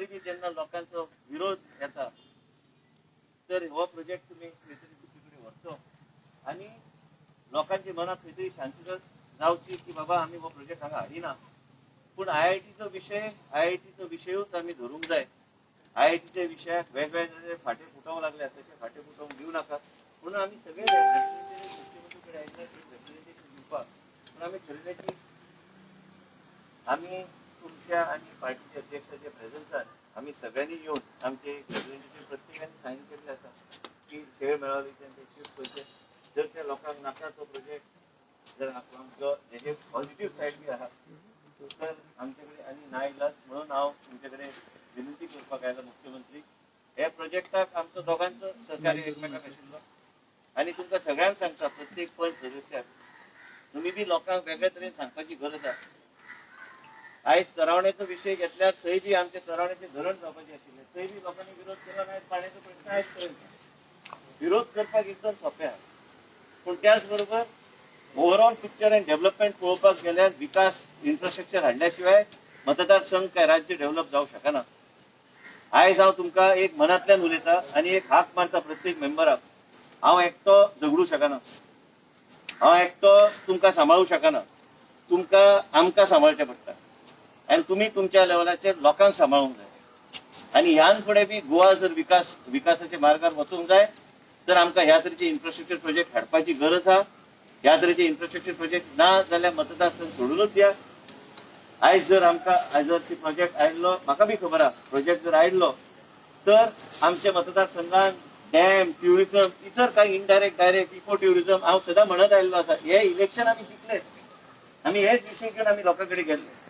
तरी बी जेन्ना लोकांचो विरोध येता तर हो प्रोजेक्ट तुम्ही खंयतरी दुसरीकडे व्हरचो आणि लोकांची मनात खंयतरी शांतता जावची की बाबा आम्ही हो प्रोजेक्ट हांगा हाडिना पूण आयआयटीचो विशयूच आमी धरूंक जाय. आयआयटीच्या विशयाक वेगवेगळे फाटे फुटोवंक लागल्यात तशे फाटे फुटोवंक दिवं नाका म्हणून आमी सगळे मुख्यमंत्रीकडे रिप्रेझेंटेशन दिवपाक म्हणून आमी ठरयलें की आमी तुमच्या आणि पार्टीचे अध्यक्षाच्या प्रेझन्सान आमी सगळ्यांनी येवन आमचे रिप्रेझेंटेशन प्रत्येकाने सायन केल्ले आसा की शेळ मेळावेच्यान ते शिफ्ट करचे. जर त्या लोकांक नाका तो प्रोजेक्ट जर आमचो हेजे पॉझिटिव्ह सायड बी आहा तर आमच्याकडे आनी नाइलाज म्हणून हांव तुमच्याकडे विनंती करपाक आयला मुख्यमंत्री हे प्रोजेक्टाक आमचो दोगांचो सहकार्य एकमेकाक आशिल्लो आनी तुमकां सगळ्यांक सांगता प्रत्येक पंच सदस्याक तुम्ही बी लोकांक वेगळ्या तरेन सांगपाची गरज आसा. आयज तरावणेचो विशय घेतल्यार थंय बी आमचे तरावणेचे धरण जावपाचे आशिल्ले थंय बी लोकांनी विरोध केलो आयज पाण्याचो प्रश्न आयज पर्यंत विरोध करपाक एकदम सोंपें आहा पूण त्याच बरोबर ओव्हरऑल पिक्चर एंड डेव्हलपमेंट पळोवपाक गेल्यार विकास इन्फ्रास्ट्रक्चर हाडल्या शिवाय मतदारसंघ काय राज्य डेव्हलप जावंक शकना. आयज हांव तुमकां एक मनांतल्यान उलयता आनी एक हाक मारता प्रत्येक मेंबराक हांव एकटो झगडूं शकना हांव एकटो तुमकां सांबाळूं शकना तुमकां आमकां सांबाळचें पडटा आनी तुमी तुमच्या लेवलाचेर लोकांक सांबाळूंक जाय आनी ह्यान फुडें बी गोवा जर विकासाच्या मार्गार वचूंक जाय तर आमकां ह्या तरेचे इन्फ्रास्ट्रक्चर प्रोजेक्ट हाडपाची गरज आहा. ह्या तरेचे इन्फ्रास्ट्रक्चर प्रोजेक्ट ना जाल्यार मतदारसंघ सोडूनच दिया. आयज जर आमकां जर प्रोजेक्ट आयिल्लो म्हाका बी खबर आहा प्रोजेक्ट जर आयिल्लो तर आमच्या मतदारसंघात डॅम ट्युरिझम इतर काही इनडायरेक्ट डायरेक्ट इको ट्युरिझम हांव सदां म्हणत आयिल्लो आसा हे इलेक्शन आमी जिखले आमी हेच विशय घेवन आमी लोकां कडेन गेल्ले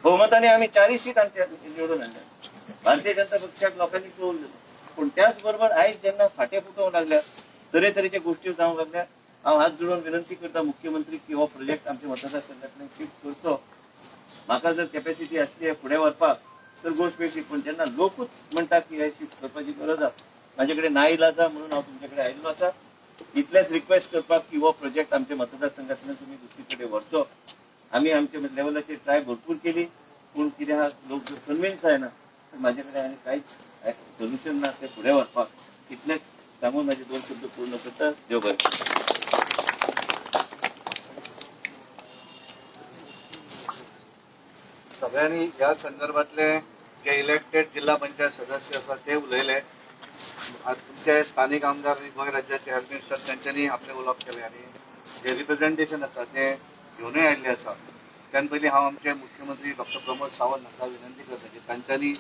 भोवमताने आमी 40 सीट आमच्या निवडून हाडल्या भारतीय जनता पक्षाक लोकांनी पळोवन दिलो पूण त्याच बरोबर आयज जेन्ना फाटे फुटोवंक लागल्या तरेतरेच्या गोश्टी जावंक लागल्या हांव हात जोडून विनंती करता मुख्यमंत्री की हो प्रोजेक्ट आमच्या मतदारसंघातल्यान शिफ्ट करचो. म्हाका जर कॅपॅसिटी आसली फुडें व्हरपाक तर गोश्ट वेगळी पूण जेन्ना लोकूच म्हणटा की हे शिफ्ट करपाची गरज आहा म्हाजे कडेन नाइलाज आहा म्हणून हांव तुमचे कडेन आयिल्लो आसा. इतलेच रिक्वेस्ट करपाक की हो प्रोजेक्ट आमच्या मतदारसंघातल्यान तुमी दुसरी कडेन व्हरचो. आमी आमच्या लेवलाचेर ट्राय भरपूर केली पूण कितें आहा लोक जर कन्विन्स जायना तर म्हाजे कडेन आनी कांयच सोल्युशन ना ते फुडें व्हरपाक इतलेच सांगून म्हाजे 2 शब्द पूर्ण करता. देव बरें. सगळ्यांनी या संदर्भातले जे इलेक्टेड जिल्हा पंचायत सदस्य असतात ते उलयले. तुमचे स्थानिक आमदार आणि गोंय राज्याचे हेल्थ मिनिस्टर त्यांच्यानी आपले उलोवप केले आणि जे रिप्रेझेंटेशन आसा ते घेऊनय आयिल्ले आसा. त्यान पयलीं हांव आमचे मुख्यमंत्री डॉक्टर प्रमोद सावंत हांकां विनंती करता की तांच्यांनी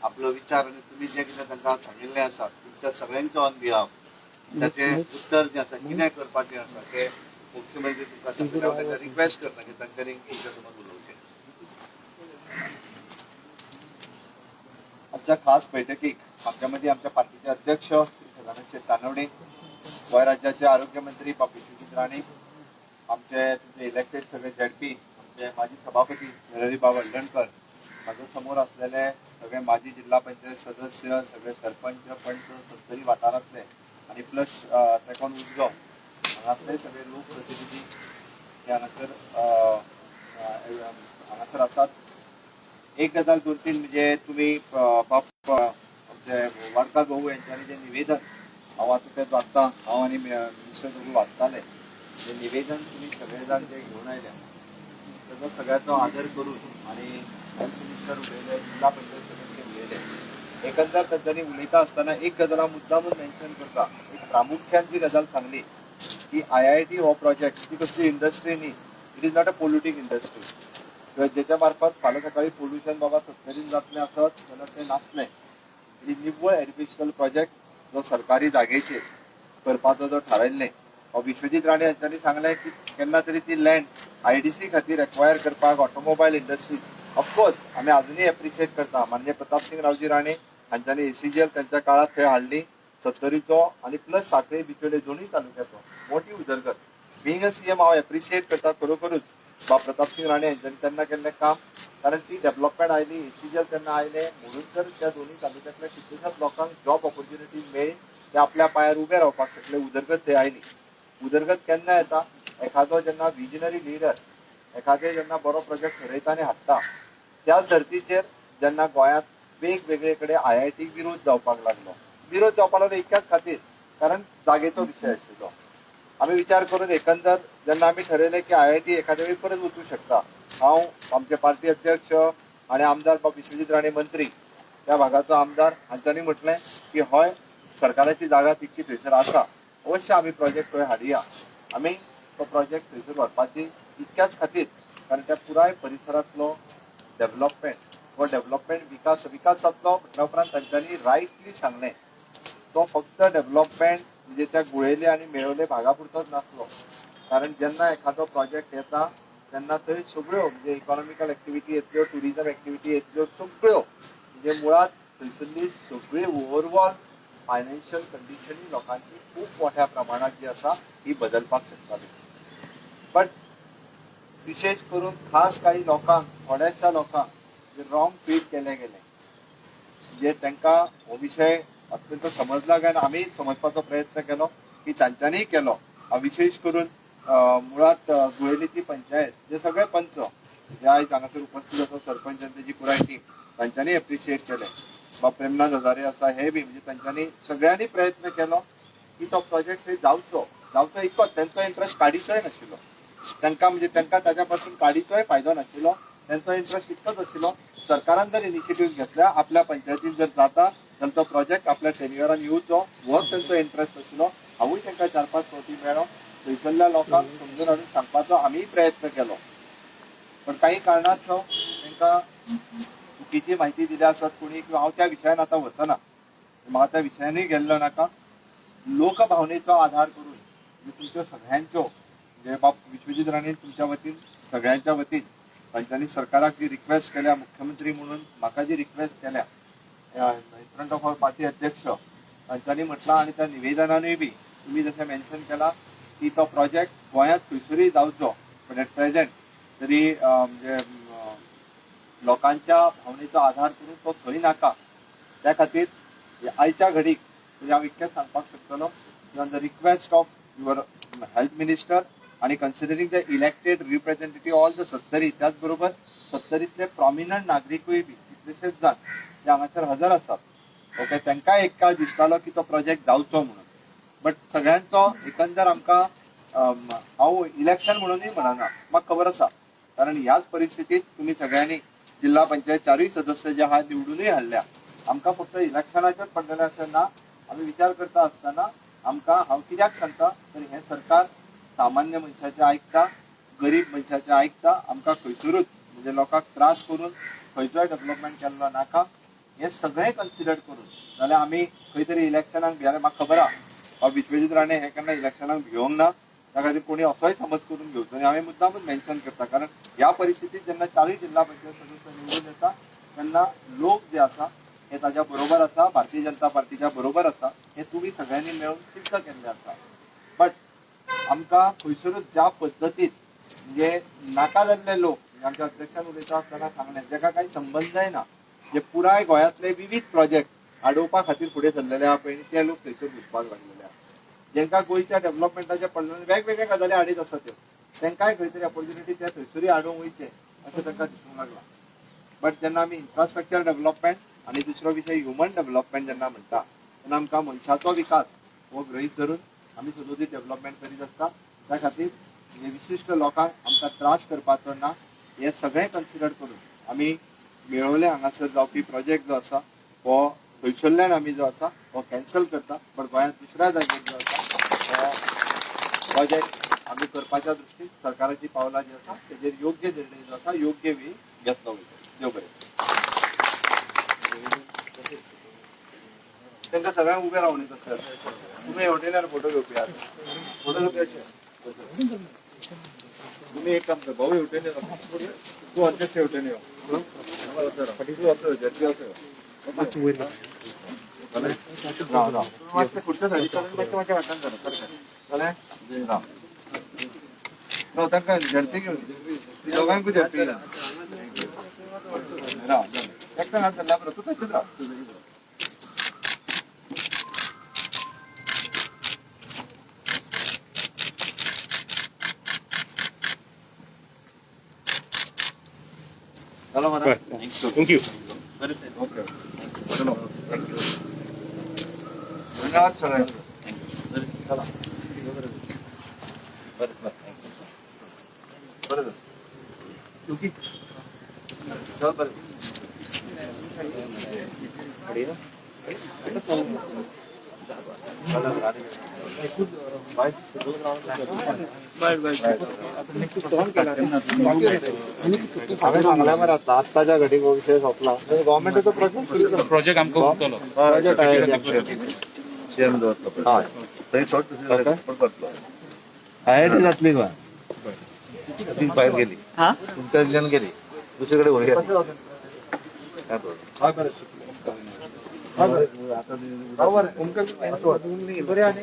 आपलो विचार आणि तुम्ही जे कितें तांकां सांगिल्लें आसा तुमच्या सगळ्यांचो ऑन बिहाफ त्याचे उत्तर जे आसा कितें करपाचें आसा ते मुख्यमंत्री तुमकां सांगले हांव तांकां रिक्वेस्ट करता की तांच्यांनी तुमच्या समोर उलोवचें. आजच्या खास बैठकीक आमच्यामध्ये आमच्या पार्टीचे अध्यक्ष श्री सदानंद शेठ कानवडे, गोंय राज्याचे आरोग्य मंत्री बाब विश्वजीत राणे, आमचे तुमचे इलेक्टेड सगळे झेडपी आमचे माजी सभापती हरिभाऊ वल्लणकर, माझ्या समोर असलेले सगळे माजी जिल्हा पंचायत सदस्य, सगळे सरपंच पंच संसदी वाठारांतले आणि प्लस तेकोन उजगांव हांगासले सगळे लोकप्रतिनिधी हे हांगासर आसात. एक गजाल 2-3 म्हणजे तुम्ही बाप आमचे वाडकार भाऊ यांच्यानी जे निवेदन हांव आतां तें वाचता हांव आनी मिनिस्टर दोगूय वाचताले जे निवेदन तुम्ही सगळे जाण जे घेवन आयल्या ताजो सगळ्याचो आदर करून आणि हेल्थ मिनिस्टर उलयले जिल्हा पंचायत सदस्य उलयले एकंदर तांच्यांनी उलयता आसतना एक गजाल हांव मुद्दामून मेन्शन करता. एक प्रामुख्यान जी गजाल सांगली की IIT हो प्रोजेक्ट ती कसली इंडस्ट्री न्ही, it is not a polluting industry जेच्या मार्फत फाल्यां सकाळी पोल्युशन बाबा सत्तरीन जातलें आसत जाल्यार तें नासलें. ही निव्वळ एज्युकेशनल प्रोजेक्ट जो सरकारी जागेचेर करपाचो जो थारायल्लें विश्वजीत राणे हांच्यांनी सांगलें की केन्ना तरी ती लँड IDC खातीर एक्वायर करपाक ऑटोमोबायल इंडस्ट्रीज ऑफकोर्स आमी अजुनूय एप्रिशिएट करता. म्हणजे प्रताप सिंग रावजी राणे हांच्यांनी ACGL त्यांच्या काळात थंय हाडली 70रीचो आणि प्लस सांखळी बिचोले दोनूय तालुक्याचो मोठी उदरगत. बिंग अ CM हांव एप्रिशिएट करता खरोखरूच बा प्रताप सिंग राणे हांच्यांनी तेन्ना केल्लें काम कारण ती डेव्हलपमेंट आयली ACGL तेन्ना आयले म्हणून तर त्या दोनूय तालुक्यातल्या कितल्याशाच लोकांक जॉब ऑपॉर्च्युनिटीज मेळ्ळी ते आपल्या पांयार उबे रावपाक शकले. उदरगत थंय आयली. उदरगत केन्ना येता एखादो जेन्ना विजनरी लिडर एखादे जेन्ना बरो प्रोजेक्ट ठरयता आनी हाडटा त्याच धर्तीचेर जेन्ना गोंयांत वेगवेगळेकडे IIT विरोध जावपाक लागलो. विरोध जावपाक लागलो एकाच खातीर, कारण जागेचो विशय आशिल्लो. आम्ही विचार करून एकंदर जेन्ना आम्ही ठरयलें की IIT एखाद्या वेळी परत वचूंक शकता, हांव आमचे पार्टी अध्यक्ष आणि आमदार विश्वजीत राणे मंत्री त्या भागाचो आमदार हांच्यांनी म्हटलें की हय सरकाराची जागा तितकी थंयसर आसा, अवश्य आमी प्रोजेक्ट थंय हाडुया. आमी तो प्रोजेक्ट थंयसर व्हरपाची इतक्याच खातीर कारण त्या पुराय परिसरांतलो डेव्हलपमेंट व डेव्हलपमेंट विकास जातलो म्हटल्या उपरांत तांच्यांनी रायटली सांगलें तो फक्त डेव्हलपमेंट म्हणजे त्या गुळेले आणि मेळवले भागा पुरतोच नासलो. कारण जेन्ना एखादो प्रोजेक्ट येता तेन्ना थंय सगळ्यो म्हणजे इकॉनॉमिकल एक्टिविटी येतल्यो, टुरिजम एक्टिविटी येतल्यो, सगळ्यो म्हणजे मुळात थंयसरली सगळी ओवरऑल फायनान्शियल कंडिशन लोकांची खूब मोठ्या प्रमाणात जी आसा ही बदलपाक शकताली. बट विशेष करून खास काही लोकांक थोड्याशा लोकांक रॉंग फीड केले गेले म्हणजे तांकां हो विशय अत्यंत समजला काय आम्ही समजपाचो प्रयत्न केलो की तांच्यांनी केलो. विशेष करून मुळात गुळेलीची पंचायत जे सगळे पंच जे आयज हांगासर उपस्थित आसा सरपंच आनी तेजी पुराय टीम तांच्यांनी एप्रिशिएट केले. प्रेमनाथ हजारे आसा हे बी म्हणजे तांच्यांनी सगळ्यांनी प्रयत्न केलो की तो प्रोजेक्ट थंय जावचो इतकोच तांचो इंट्रस्ट काडीचोय नाशिल्लो. तांकां म्हणजे तांकां ताच्या पासून काडीचोय फायदो नाशिल्लो. तांचो इंट्रस्ट इतकोच आशिल्लो सरकारान जर इनिशिएटीव्ह घेतल्या आपल्या पंचायतीन जर जाता जाल्यार तो प्रोजेक्ट आपल्या टेन्युअरान येवचो होच तांचो इंट्रस्ट आशिल्लो. हांवूय तांकां 4-5 फावटी मेळ्ळो. थंयसरल्या लोकांक समजून हाडून सांगपाचो आमीय प्रयत्न केलो. पण काही कारणास्तव तांकां चुकीची म्हायती दिल्या आसत कोणी किंवा हांव त्या विशयान आतां वचना. म्हाका त्या विशयानूय गेल्लो नाका. लोकभावनेचो आधार करून म्हणजे तुमच्यो सगळ्यांच्यो म्हणजे विश्वजीत राणे तुमच्या वतीन सगळ्यांच्या वतीन तांच्यांनी सरकाराक जी रिक्वेस्ट केल्या मुख्यमंत्री म्हणून म्हाका जी रिक्वेस्ट केल्या in front of our party अध्यक्ष तांच्यांनी म्हटलां आणि त्या निवेदनानूय बी तुम्ही जशें मेन्शन केला की तो प्रोजेक्ट गोंयांत खंयसरूय जावचो पण एट प्रेझेंट तरी म्हणजे लोकांच्या भावनेचो आधार करून तो थंय नाका. त्या खातीर आयच्या घडीक म्हणजे हांव इतकेंच सांगपाक शकतलो on the request of your health minister आणि considering the elected representative all the 70 त्याच बरोबर 70तले प्रॉमिनंट नागरिकूय बी कितलेशेच जाण जे हांगासर हजर आसात ओके तांकांय एक काळ दिसतालो की तो प्रोजेक्ट जावचो म्हणून. बट सगळ्यांचो एकंदर आमकां हांव इलेक्शन म्हणूनय म्हणना म्हाका खबर आसा कारण ह्याच परिस्थितीत तुम्ही सगळ्यांनी जिल्हा पंचायत 4 सदस्य जे आहा निवडूनय हाडल्या. आमकां फक्त इलेक्शनाचेच पडलेले अशें ना. आमी विचार करता आसतना आमकां हांव कित्याक सांगता तर हें सरकार सामान्य मनशाचें आयकता, गरीब मनशाचें आयकता. आमकां खंयसरूच म्हणजे लोकांक त्रास करून खंयचोय डेव्हलपमेंट केल्लो नाका. हें सगळें कन्सिडर करून जाल्यार आमी खंय तरी इलेक्शनाक भियाले. म्हाका खबर आहा विश्वजीत राणे हे केन्ना इलेक्शनाक भिवंक ना. त्या खातीर कोणी असोय समज करून घेवचो न्ही. हांवें मुद्दामूच मेन्शन करता कारण ह्या परिस्थितीत जेन्ना 40 जिल्हा पंचायत सदस्य निवडून येता तेन्ना लोक जे आसा हे ताच्या बरोबर आसा, भारतीय जनता पार्टीच्या बरोबर आसा. हे तुमी सगळ्यांनी मेळून सिद्ध केल्लें आसा. बट आमकां खंयसरूच ज्या पद्दतीन म्हणजे नाका जाल्ले लोक आमच्या अध्यक्षान उलयता आसतना सांगलें जाका काही संबंदय ना जे पुराय गोंयांतले विविध प्रोजेक्ट आडोवपा खातीर फुडें सरलेले आहा पळय ते लोक थंयसर घुसपाक लागलेले आहा. जेंकां गोंयच्या डेव्हलपमेंटाचे पडलेले वेगवेगळे गजाली हाडीत आसा त्यो तांकांय खंय तरी ऑपॉर्च्युनिटी ते थंयसरूय हाडूंक वयचे अशें तांकां दिसूंक लागलां. बट जेन्ना आमी इन्फ्रास्ट्रक्चर डेव्हलपमेंट आणि दुसरो विशय ह्युमन डेव्हलपमेंट जेन्ना म्हणटा तेन्ना आमकां मनशाचो विकास हो गृहीत धरून आमी सदोदीत डेव्हलपमेंट करीत आसता. त्या खातीर हे विशिश्ट लोकांक आमकां त्रास करपाचो ना हे सगळें कन्सिडर करून आमी मेळवले हांगासर जावपी प्रोजेक्ट जो आसा हो थंयसरल्यान आमी जो आसा हो कॅन्सल करता. पण गोंयांत दुसऱ्या जाग्यार जो आसा हो प्रोजेक्ट आमी करपाच्या दृश्टीन सरकाराची पावलां जी आसा तेजेर योग्य निर्णय जो आसा योग्य वेळी घेतलो वयता. देव बरें. तांकां सगळ्यांक उबें रावनी तशें तुमी हॉटेलार फोटो घेवपी आहात. फोटो घेवपी अशें तुम्ही एक काम कर भाऊ हेवटेन तू अध्यक्ष हेवटेन यो खुर्च्या साडी मातशें वाटान जालें तांकां झडपी घेवन दोगांकूय झडपी एकटो हात धरला बरो तूं तशेंच राव. Hello, Mara. Thank you. बरें साहेब. ओके चलो थँक्यू धन्यवाद सगळ्यांना थँक्यू. बरें. चला बरें बरें थँक्यू. बरं चल बरें. हांवें सांगलें मरे आत्ताच्या घडीक हो विशय सोंपला गव्हर्मेंटाचो प्रश्न प्रोजेक्ट आमकां उरतलो. प्रोजेक्ट सीएम दवरतलो हय थंय आयआयटी जातली गोंय ती भायर गेली तुमच्या कडल्यान गेली दुसरे कडेन व्हर गेली काय प्रॉब्लेम बरें आनी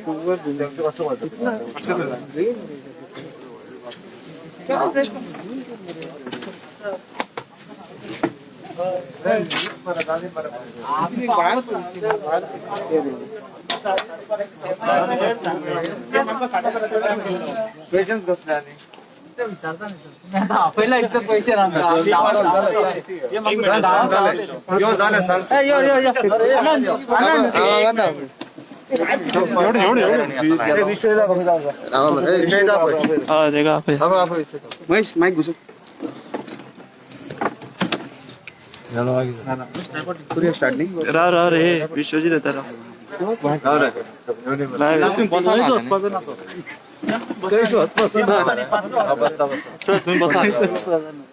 पेशंट कसले आनी पहिला इतके पैसे यो जालें सांग महेश माईक घुसू स्टार्ट नाही रा रे विश्वजित येता रा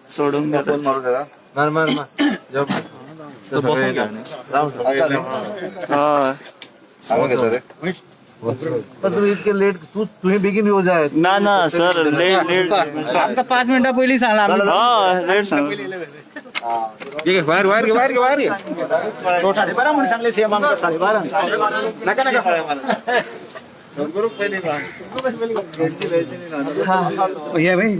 सोडून फोन मारू जरा मार मार मार तुम्ही इतके लेट तुम्ही बेगीन येऊ जाय ना ना सर लेट लेट आमका 5 मिनिटं पहिली सांगला लेट सांग बाहेर साडेबारा म्हणून सांगले सीएम आमका 12:30 नका हे भाई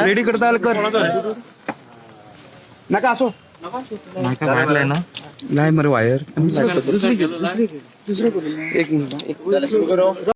रेडी करता कर नका असो नाही मरे वायर दुसरी एक मिनिट सुरू करू